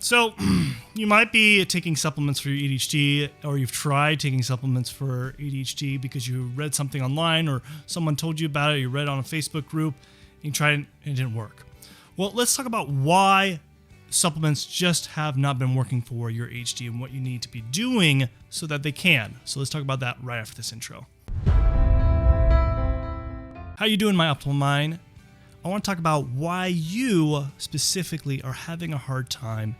So you might be taking supplements for your ADHD, or you've tried taking supplements for ADHD because you read something online or someone told you about it, you read it on a Facebook group, and you tried it and it didn't work. Well, let's talk about why supplements just have not been working for your ADHD and what you need to be doing so that they can. So let's talk about that right after this intro. How you doing, my optimal mind? I want to talk about why you specifically are having a hard time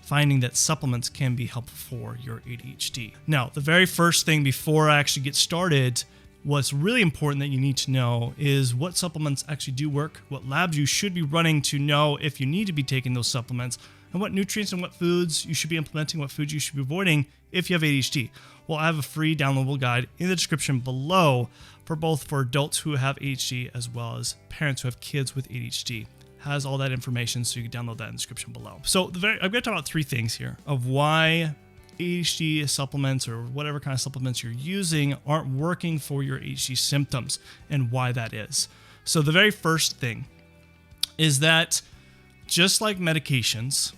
finding that supplements can be helpful for your ADHD. Now, the very first thing before I actually get started, what's really important that you need to know is what supplements actually do work, what labs you should be running to know if you need to be taking those supplements, and what nutrients and what foods you should be implementing, what foods you should be avoiding if you have ADHD. Well, I have a free downloadable guide in the description below for both for adults who have ADHD as well as parents who have kids with ADHD. Has all that information, so you can download that in the description below. So I'm going to talk about three things here of why ADHD supplements or whatever kind of supplements you're using aren't working for your ADHD symptoms and why that is. So the very first thing is that just like medications,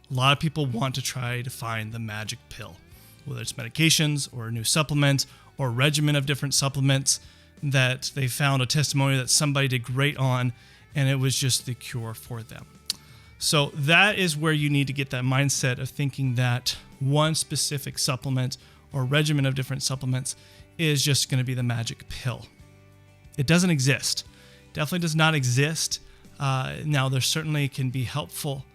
a lot of people want to try to find the magic pill, whether it's medications or a new supplement or a regimen of different supplements that they found a testimony that somebody did great on and it was just the cure for them. So that is where you need to get that mindset of thinking that one specific supplement or regimen of different supplements is just going to be the magic pill. It doesn't exist. Definitely does not exist. Now, there certainly can be helpful,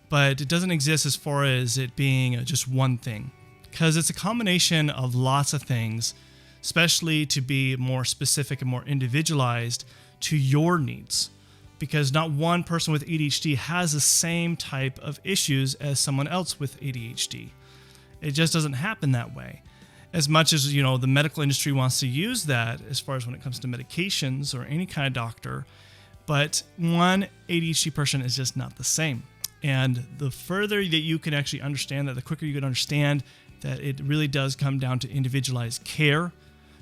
but it doesn't exist as far as it being just one thing, because it's a combination of lots of things, especially to be more specific and more individualized to your needs. Because not one person with ADHD has the same type of issues as someone else with ADHD. It just doesn't happen that way. As much as, the medical industry wants to use that as far as when it comes to medications or any kind of doctor, but one ADHD person is just not the same. And the further that you can actually understand that, the quicker you can understand that it really does come down to individualized care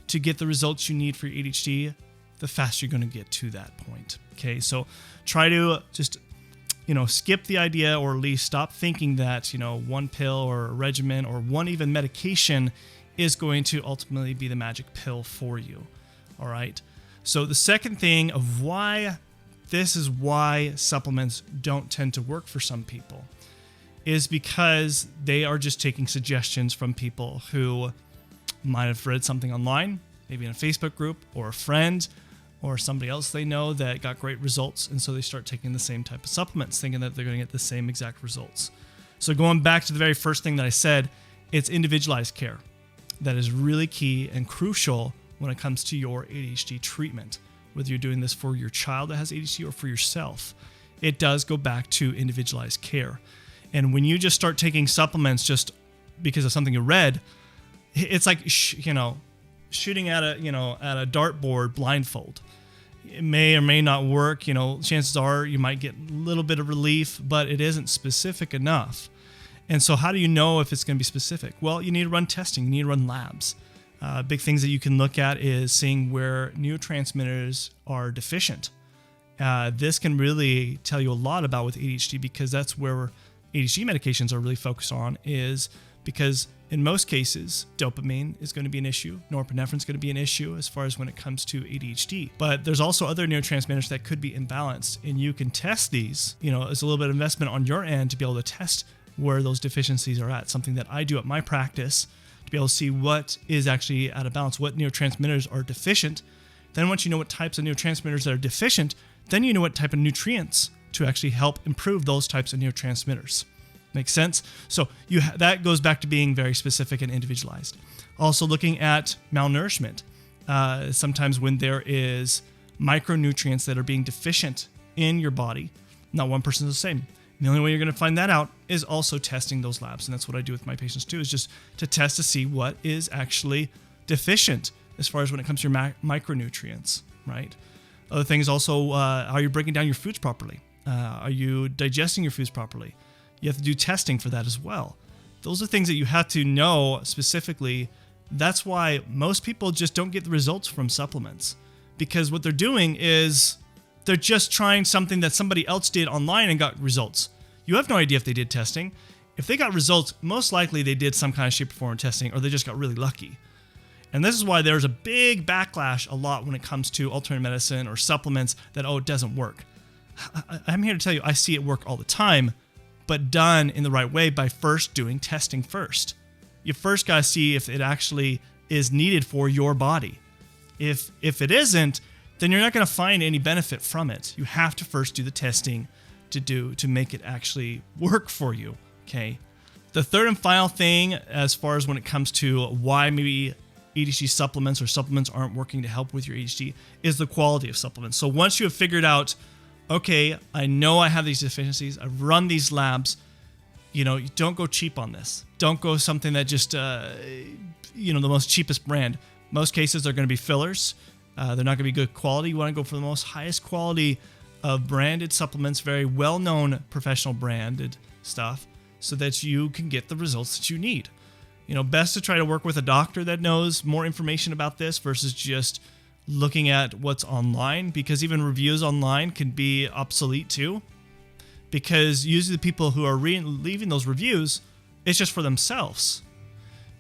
to get the results you need for your ADHD, the faster you're going to get to that point. Okay, so try to just, skip the idea, or at least stop thinking that, one pill or a regimen or one even medication is going to ultimately be the magic pill for you. All right. So the second thing of why supplements don't tend to work for some people is because they are just taking suggestions from people who might have read something online, maybe in a Facebook group or a friend, or somebody else they know that got great results, and so they start taking the same type of supplements, thinking that they're going to get the same exact results. So going back to the very first thing that I said, it's individualized care. That is really key and crucial when it comes to your ADHD treatment, whether you're doing this for your child that has ADHD or for yourself. It does go back to individualized care. And when you just start taking supplements just because of something you read, it's like, shooting at a dartboard blindfold. It may or may not work. Chances are you might get a little bit of relief, but it isn't specific enough. And so how do you know if it's going to be specific? Well, you need to run testing. You need to run labs. Big things that you can look at is seeing where neurotransmitters are deficient. This can really tell you a lot about with ADHD, because that's where ADHD medications are really focused on, is because in most cases, dopamine is going to be an issue. Norepinephrine is going to be an issue as far as when it comes to ADHD. But there's also other neurotransmitters that could be imbalanced, and you can test these. It's a little bit of investment on your end to be able to test where those deficiencies are at. Something that I do at my practice to be able to see what is actually out of balance, what neurotransmitters are deficient. Then once you know what types of neurotransmitters that are deficient, then you know what type of nutrients to actually help improve those types of neurotransmitters. Makes sense? So that goes back to being very specific and individualized. Also looking at malnourishment. Sometimes when there is micronutrients that are being deficient in your body, not one person is the same. And the only way you're going to find that out is also testing those labs. And that's what I do with my patients too, is just to test to see what is actually deficient as far as when it comes to your micronutrients, right? Other things also, are you breaking down your foods properly? Are you digesting your foods properly? You have to do testing for that as well. Those are things that you have to know specifically. That's why most people just don't get the results from supplements, because what they're doing is they're just trying something that somebody else did online and got results. You have no idea if they did testing. If they got results, most likely they did some kind of shape or form testing, or they just got really lucky. And this is why there's a big backlash a lot when it comes to alternative medicine or supplements that, it doesn't work. I'm here to tell you, I see it work all the time, but done in the right way by first doing testing first. You first got to see if it actually is needed for your body. If it isn't, then you're not going to find any benefit from it. You have to first do the testing to make it actually work for you, okay? The third and final thing, as far as when it comes to why maybe ADHD supplements or supplements aren't working to help with your ADHD, is the quality of supplements. So once you have figured out, okay, I know I have these deficiencies, I've run these labs, you don't go cheap on this. Don't go something that just, the most cheapest brand. Most cases they're going to be fillers. They're not going to be good quality. You want to go for the most highest quality of branded supplements, very well-known professional branded stuff, so that you can get the results that you need. Best to try to work with a doctor that knows more information about this versus just looking at what's online, because even reviews online can be obsolete too. Because usually the people who are leaving those reviews, it's just for themselves.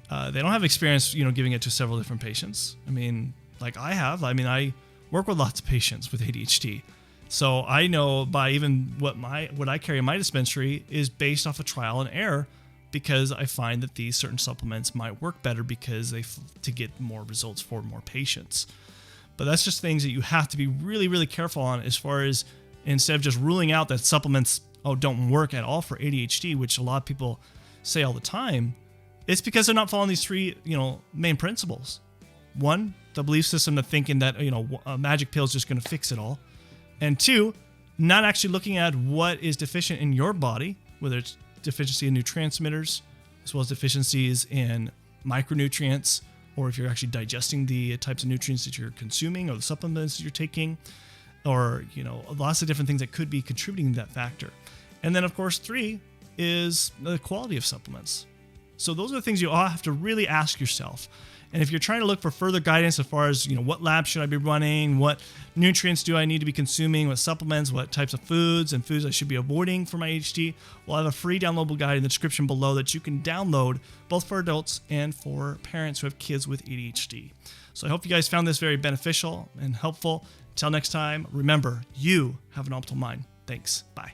They don't have experience, giving it to several different patients. I mean, like I have. I work with lots of patients with ADHD. So I know by even what I carry in my dispensary is based off of trial and error, because I find that these certain supplements might work better because to get more results for more patients. But that's just things that you have to be really, really careful on, as far as instead of just ruling out that supplements don't work at all for ADHD, which a lot of people say all the time. It's because they're not following these three, main principles. One, the belief system, the thinking that, a magic pill is just going to fix it all. And two, not actually looking at what is deficient in your body, whether it's deficiency in neurotransmitters, as well as deficiencies in micronutrients, or if you're actually digesting the types of nutrients that you're consuming or the supplements that you're taking, or, lots of different things that could be contributing to that factor. And then, of course, 3 is the quality of supplements. So those are the things you all have to really ask yourself. And if you're trying to look for further guidance as far as, what labs should I be running, what nutrients do I need to be consuming, what supplements, what types of foods and foods I should be avoiding for my ADHD, we'll have a free downloadable guide in the description below that you can download both for adults and for parents who have kids with ADHD. So I hope you guys found this very beneficial and helpful. Until next time, remember, you have an optimal mind. Thanks. Bye.